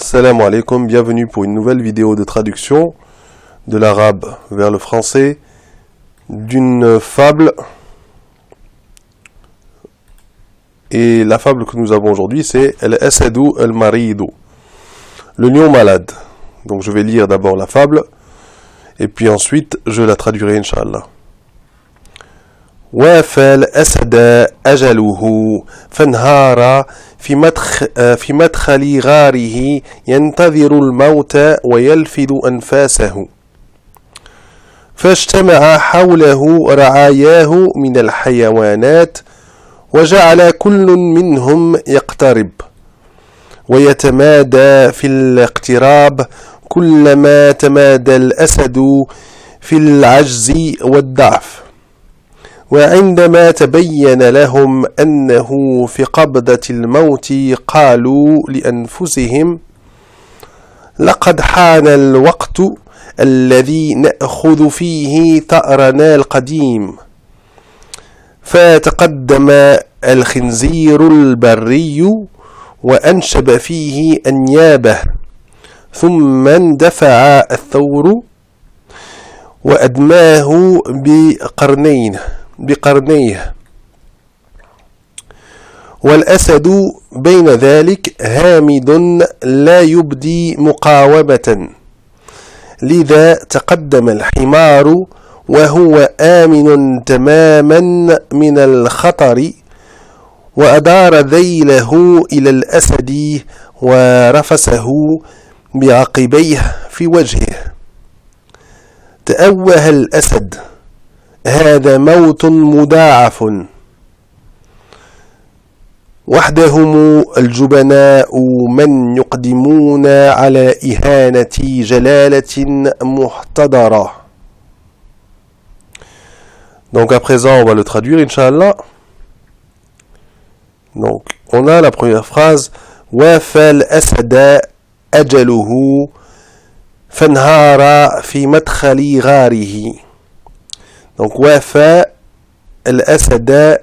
Salam alaikum, bienvenue pour une nouvelle vidéo de traduction de l'arabe vers le français d'une fable. Et la fable que nous avons aujourd'hui, c'est Al-Asadu al-Maridu, le lion malade. Donc je vais lire d'abord la fable et puis ensuite je la traduirai inch'Allah. وافى الأسد أجله فانهار في مدخل غاره ينتظر الموت ويلفظ أنفاسه فاجتمع حوله رعاياه من الحيوانات وجعل كل منهم يقترب ويتمادى في الاقتراب كلما تمادى الأسد في العجز والضعف وعندما تبين لهم أنه في قبضة الموت قالوا لأنفسهم لقد حان الوقت الذي نأخذ فيه ثأرنا القديم فتقدم الخنزير البري وأنشب فيه أنيابه ثم اندفع الثور وأدماه بقرنيه والأسد بين ذلك هامد لا يبدي مقاومة لذا تقدم الحمار وهو آمن تماما من الخطر وأدار ذيله إلى الأسد ورفسه بعقبيه في وجهه تأوه الأسد هذا موت مضاعف وحدهم الجبناء من يقدمون على إهانة جلالة محتضرة. Donc à présent on va le traduire Inch'Allah. Donc on a la première phrase وافى الأسد أجله فانهار في مدخل غاره. Donc وافى الأسد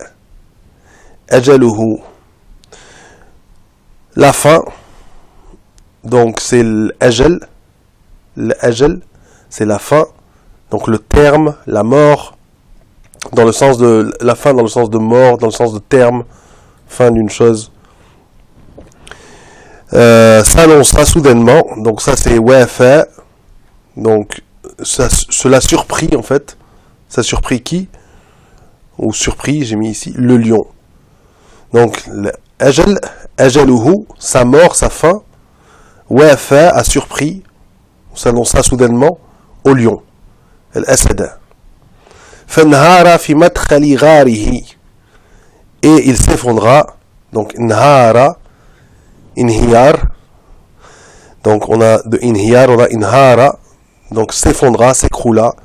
أجله, la fin, donc c'est l'ajal, l'ajal c'est la fin, donc le terme, la mort, dans le sens de la fin, dans le sens de mort, dans le sens de terme, fin d'une chose, s'annoncera soudainement. Donc ça c'est wafa, donc cela surprit en fait. Ça surprit qui? Ou surpris, j'ai mis ici, le lion. Donc, ajal, ajaluhu, sa mort, sa fin. Wafa a surpris, s'annonça soudainement, au lion. Al-Asada. Fanhara fi madkhali gharihi. Et il s'effondra. Donc, nhara, inhiyar. Donc, on a de inhiyar, on a inhara. Donc, s'effondra, s'écroula.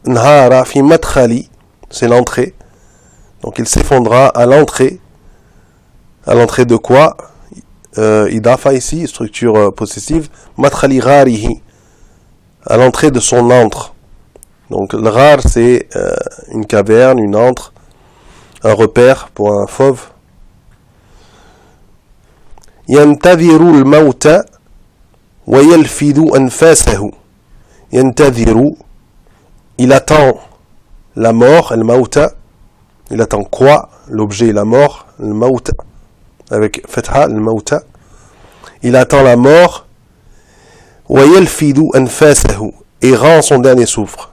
Nhara fi madkhali, c'est l'entrée. Donc il s'effondra à l'entrée. À l'entrée de quoi? Idafa ici, structure possessive. Madkhali gharihi, à l'entrée de son antre. Donc le ghar c'est une caverne, une antre, un repère pour un fauve. Yantadhiru al-mawta wa yalfidu anfasahu. Yantadhiru, il attend la mort, al-mauta. Il attend quoi? L'objet, la mort, al-mauta. Avec fatha, al-mauta. Il attend la mort. Wa yalfidu anfasahu. Et rend son dernier souffle.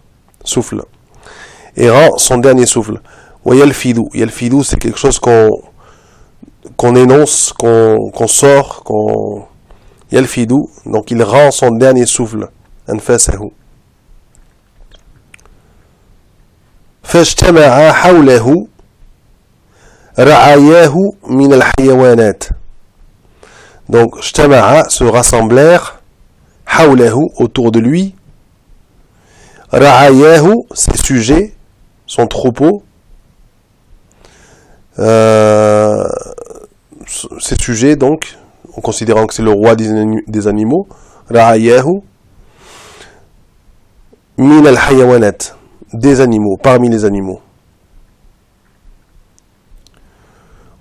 Et rend son dernier souffle. Wa yalfidu. Yalfidu, c'est quelque chose qu'on énonce, qu'on sort, yalfidu. Donc il rend son dernier souffle. Anfasahu. فاجتمع حوله رعاياه من الحيوانات. Donc اجتمع, se rassemblèrent حوله, autour de lui. رعاياه, ses sujets, son troupeau. Ses sujets donc, en considérant que c'est le roi des animaux. رعاياه من الحيوانات, des animaux, parmi les animaux.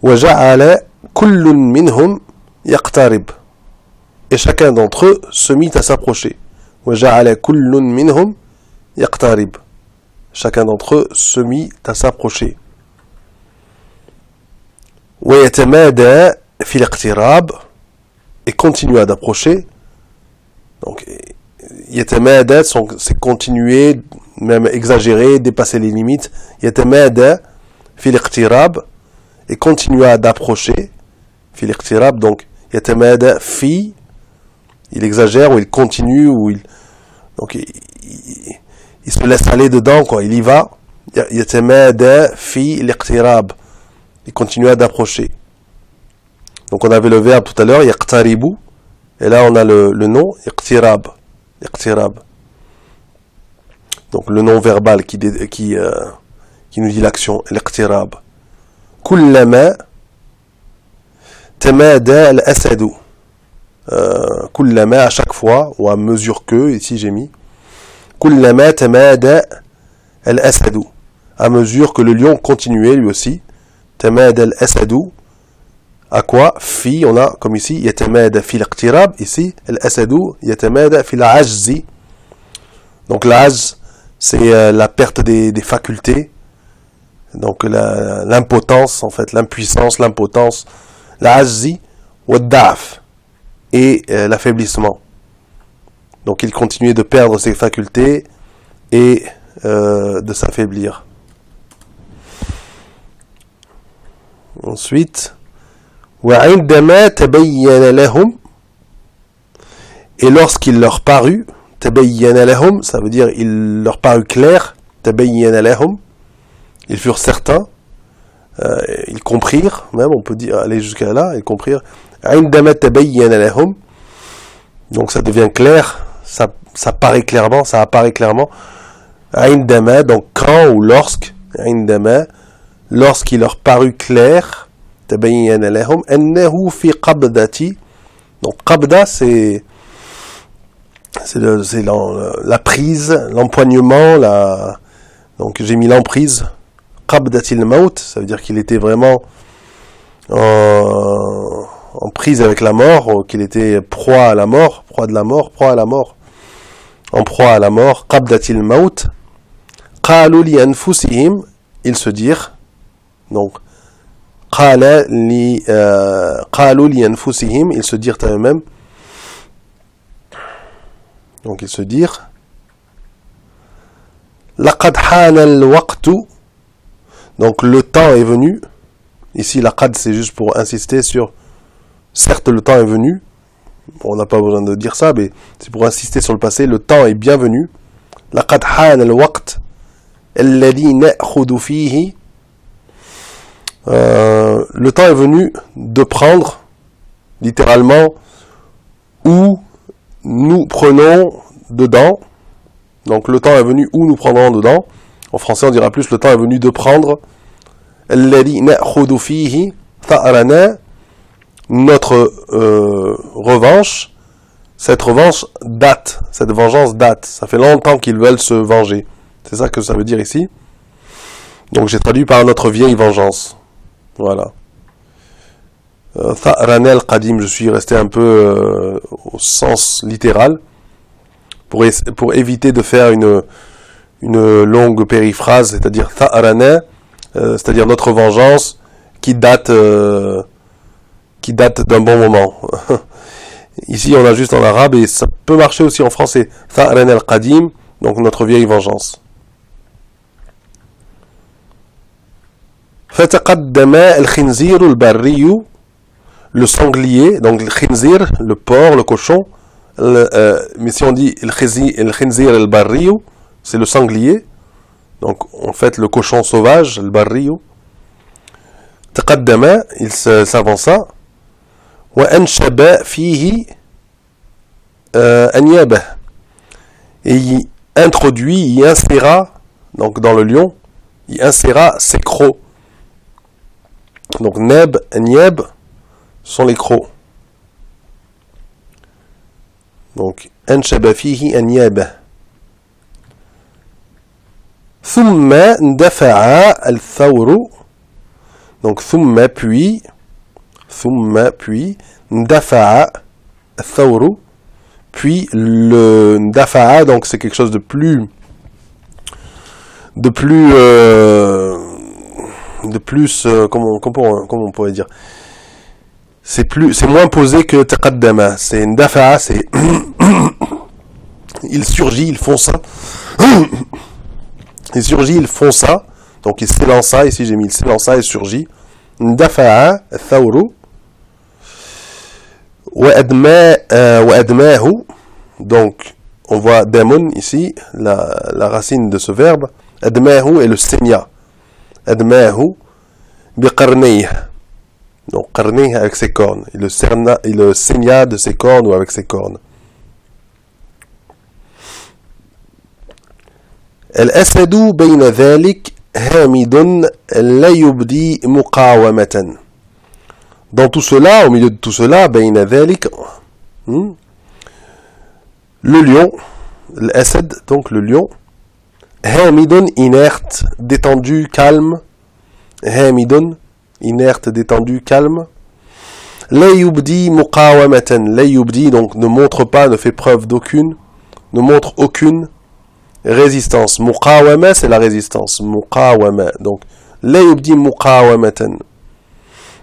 وجعل كل منهم يقترب. Et chacun d'entre eux se mit à s'approcher. وَجَعَلَ كُلٌّ مِّنْهُمْ يَقْتَرِبُ. Chacun d'entre eux se mit à s'approcher. وَيَتَمَادَى فِي الْاقْتِرَابِ. Et continua d'approcher. Donc, يَتَمَادَى, c'est continuer, même exagérer, dépasser les limites. يَتَمَادَى فِي الْاقْتِرَابِ. Et continua d'approcher. فِي الْاقْتِرَابِ, donc, يَتَمَادَى فِي, il exagère, ou il continue, ou il... Donc, il se laisse aller dedans, quoi, il y va. يَتَمَادَى فِي الْاقْتِرَابِ. Il continua d'approcher. Donc, on avait le verbe tout à l'heure, يَقْتَرِبُ. Et là, on a le nom, iqtirab. Iqtirab. Donc, le nom verbal qui nous dit l'action, l'iqtirab. Kullama tamada al-asadu. Kullama, à chaque fois, ou à mesure que, ici j'ai mis. Kullama tamada al-asadu. À mesure que le lion continuait, lui aussi. Tamada al-asadu. À quoi? Fi, on a, comme ici, yatamada fi l'iqtirab. Ici, l'asadu, yatamada fi l'ajzi. Donc l'ajz, c'est la perte des facultés. Donc l'impotence, en fait, l'impuissance, l'impotence. L'ajzi, wadda'af. Et l'affaiblissement. Donc il continuait de perdre ses facultés et de s'affaiblir. Ensuite... وعندما تبين لهم, et lorsqu'il leur parut, تبين لهم, ça veut dire il leur parut clair, تبين لهم, ils furent certains, ils comprirent, même on peut dire aller jusqu'à là, ils comprirent, عندما تبين لهم, donc ça devient clair, ça paraît clairement, ça apparaît clairement, عندما, donc quand ou lorsque, عندما, lorsqu'il leur parut clair, تبين لهم أنه في قبضة. Donc qabda, c'est la prise, l'empoignement, donc j'ai mis l'emprise. Qabdatil maut, ça veut dire qu'il était vraiment en prise avec la mort, qu'il était proie à la mort, proie de la mort, proie à la mort, en proie à la mort. Qabdatil maut. قالوا لأنفسهم, ils se dirent, donc قالوا لأنفسهم, ils se dirent à eux-mêmes. Donc ils se dirent لقد حان الوقت. Donc le temps est venu. Ici laqad, c'est juste pour insister sur, certes le temps est venu, on n'a pas besoin de dire ça, mais c'est pour insister sur le passé, le temps est bien venu. لقد حان الوقت الذي نأخذ فيه. Le temps est venu de prendre, littéralement, où nous prenons dedans. Donc le temps est venu où nous prendrons dedans. En français on dira plus le temps est venu de prendre. الذي نأخذ فيه ثأرنا, notre revanche. Cette revanche date, cette vengeance date. Ça fait longtemps qu'ils veulent se venger. C'est ça que ça veut dire ici. Donc j'ai traduit par notre vieille vengeance. Voilà. Tha'rana al-qadim, je suis resté un peu au sens littéral pour éviter de faire une longue périphrase, c'est-à-dire tha'rana, c'est-à-dire notre vengeance qui date d'un bon moment. Ici on a juste en arabe et ça peut marcher aussi en français. Tha'rana al-qadim, donc notre vieille vengeance. فتقدم الخنزير البري, le sanglier, donc le khinzir, le porc, le cochon, mais si on dit le khinzir al-barri, c'est le sanglier, donc en fait le cochon sauvage, le barri. تقدم, il s'avança, وأنشب فيه أنيابه, et il introduit, il inséra, donc dans le lion, il inséra ses crocs. Donc neb, nieb sont les crocs. Donc انشب فيه أنيابه. ثم اندفع الثور. Donc ثم puis اندفع thawru, puis le dafa'a, donc c'est quelque chose de plus comment on pourrait dire, c'est moins posé que taqaddama. C'est une dafa'a, c'est il surgit, il fonça. Il surgit, il fonça. Donc il s'élança, ici j'ai mis il s'élança et surgit. Dafa'a, thawru. Wa admahu. Donc on voit damun ici, la racine de ce verbe. Admahu est le saigna. Admahu biqarnayh. Donc qarnayh avec ses cornes. Il le saigna de ses cornes ou avec ses cornes. الأسد بين ذلك هامد لا يبدي مقاومة. Dans tout cela, au milieu de tout cela, بين ذلك, le lion, l'asad, donc le lion, hamidun, inerte, détendu, calme, hamidun, inerte, détendu, calme, la yubdi muqawamatan, la yubdi, donc ne montre pas, ne fait preuve d'aucune, ne montre aucune résistance. Muqawama, c'est la résistance. Muqawama. Donc, la yubdi muqawamatan.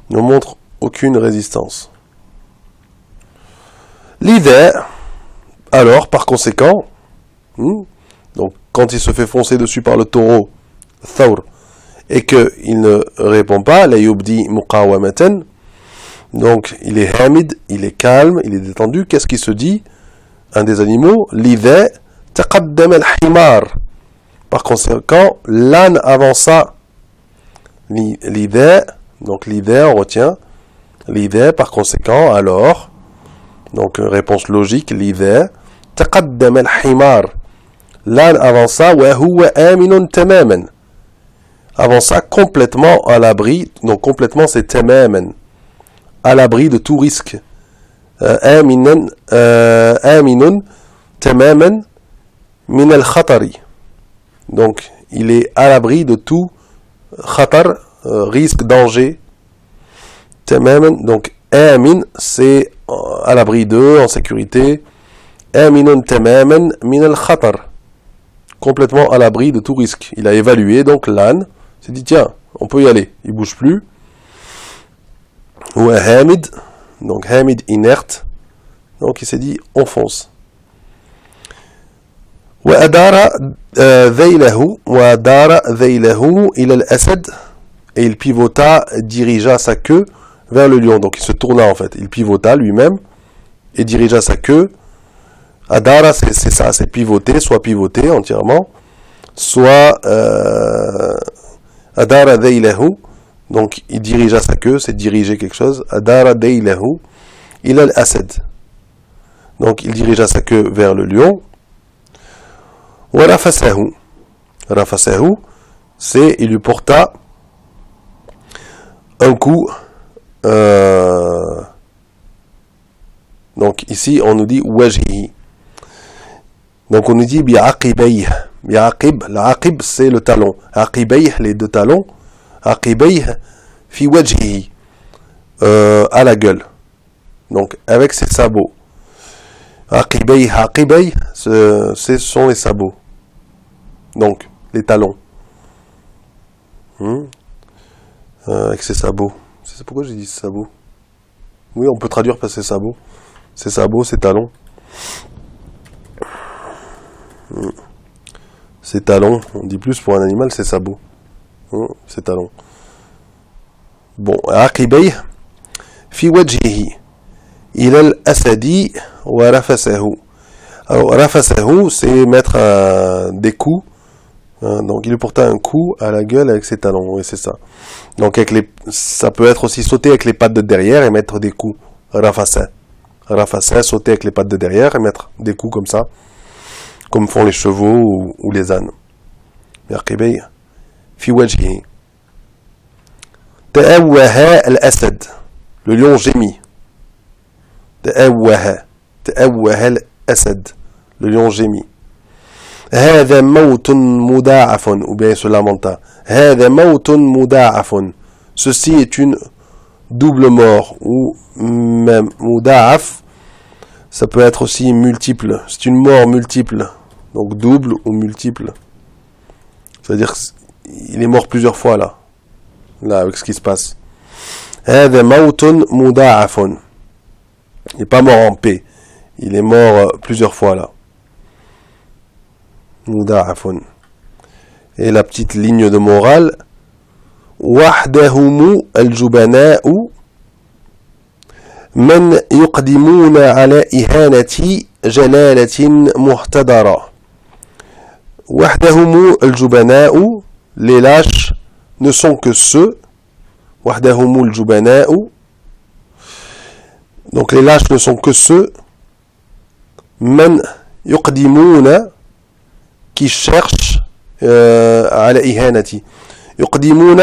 Ne montre aucune résistance. L'idha, alors, par conséquent, donc, quand il se fait foncer dessus par le taureau, thawr, et qu'il ne répond pas, la yubdi muqawamatan, donc, il est hamid, il est calme, il est détendu. Qu'est-ce qui se dit? Un des animaux, l'idha, taqaddam al-himar. Par conséquent, l'âne avança. L'idha, donc l'idha, on retient. L'idha, par conséquent, alors, donc réponse logique, l'idha, taqaddam al-himar. L'âne avança, wa huwa aminun tamaman. Avança complètement à l'abri, donc complètement c'est tamaman, à l'abri de tout risque. Aminun tamaman min al-khatari. Donc, il est à l'abri de tout khatar, risque, danger. Tamaman, donc, amin, c'est à l'abri de, en sécurité. Aminun tamaman min al-khatar. Complètement à l'abri de tout risque. Il a évalué, donc, l'âne s'est dit, tiens, on peut y aller. Il bouge plus. Ou hamid, donc, hamid inerte. Donc, il s'est dit, on fonce. وأدار ذيله إلى الأسد, et il pivota, dirigea sa queue vers le lion. Donc il se tourna en fait, il pivota lui-même et dirigea sa queue. Adara, c'est ça, c'est pivoter, soit pivoter entièrement, soit Adara dhaylahu, donc il dirigea sa queue, c'est diriger quelque chose. Adara dhaylahu ila al-asad, donc il dirigea sa queue vers le lion. Rafasahu, rafasahu, c'est il lui porta un coup. Donc ici on nous dit wajhi. Donc on nous dit bi'aqibayh. Bi'aqib, l'aqib c'est le talon. Aqibayh, les deux talons. Aqibayh fi wajhi, à la gueule. Donc avec ses sabots. Aqibayh, aqibayh, ce sont les sabots. Donc les talons. Avec ses sabots. C'est pourquoi j'ai dit sabots. Oui, on peut traduire par ses sabots. Ses sabots, ses talons. Ses talons, on dit plus pour un animal, ses sabots. Ses talons. Bon, aqibayh fi wajhihi ila al-asadi wa rafasahu. Alors, rafasahu, c'est mettre des coups. Donc, il lui porta un coup à la gueule avec ses talons. Oui, c'est ça. Donc, ça peut être aussi sauter avec les pattes de derrière et mettre des coups. Rafasa. Rafasa, sauter avec les pattes de derrière et mettre des coups comme ça. Comme font les chevaux ou les ânes. Yaqibay fi wajhi. Ta'awwaha al-asad. Le lion gémit. Ta'awwaha al-asad. Le lion gémit. هذا موت مضاعف, ou bien il se lamenta. هذا موت مضاعف. Ceci est une double mort, ou même مضاعف, Ça peut être aussi multiple. C'est une mort multiple. Donc double ou multiple. C'est-à-dire qu'il est mort plusieurs fois là. Là, avec ce qui se passe. هذا موت مضاعف. Il n'est pas mort en paix. Il est mort plusieurs fois là. مضاعف. Et la petite ligne de morale. وحدهم الجبناء من يقدمون على إهانة جلالة محتضرة. وحدهم الجبناء. Les lâches ne sont que ceux. وحدهم الجبناء. Donc les lâches ne sont que ceux. من يقدمون. Qui cherchent على إهانة. يقدمون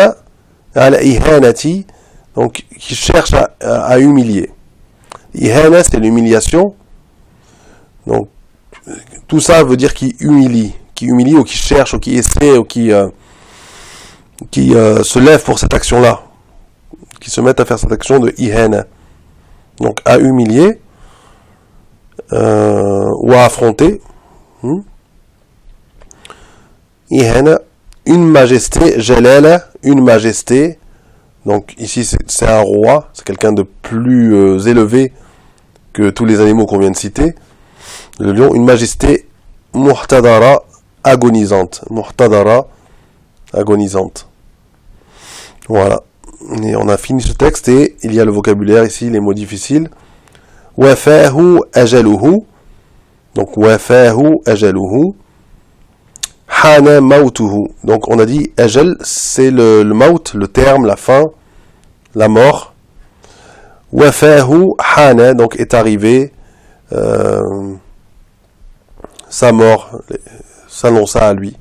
على إهانة. Donc qui cherchent à humilier. Ihana, c'est l'humiliation. Donc tout ça veut dire qui humilie ou qui cherche ou qui essaie ou qui se lève pour cette action-là, qui se mettent à faire cette action de ihana. Donc à humilier ou à affronter. Ihana, une majesté, jalala, une majesté. Donc ici c'est un roi, c'est quelqu'un de plus élevé que tous les animaux qu'on vient de citer. Le lion, une majesté muhtadara, agonisante. Muhtadara, agonisante. Voilà. Et on a fini ce texte et il y a le vocabulaire ici, les mots difficiles. Wafahu ajaluhu. Donc wafahu ajaluhu. Hana mautuhu. Donc on a dit ajal, c'est le maut, le terme, la fin, la mort. Wafahu hana, donc est arrivé, sa mort s'annonça à lui.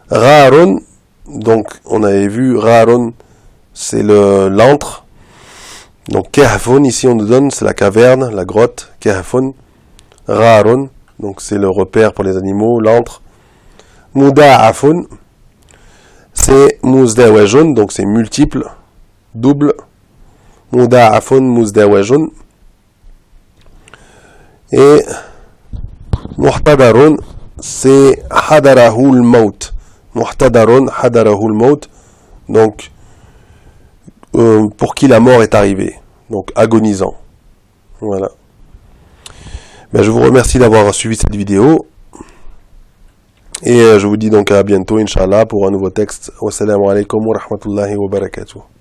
Rarun, donc on avait vu Rarun, c'est l'antre. Donc Kahfun, ici on nous donne, c'est la caverne, la grotte. Kahfun. Rarun, donc c'est le repère pour les animaux, l'antre. Muda'afun, c'est muzdawajun, donc c'est multiple, double. Muda'afun, muzdawajun. Et muhtadarun, c'est hadarahul maut. Muhtadarun, hadarahul maut. Donc, pour qui la mort est arrivée. Donc, agonisant. Voilà. Ben, je vous remercie d'avoir suivi cette vidéo. Et je vous dis donc à bientôt, Inch'Allah, pour un nouveau texte. Wassalamu alaikum wa rahmatullahi wa barakatuh.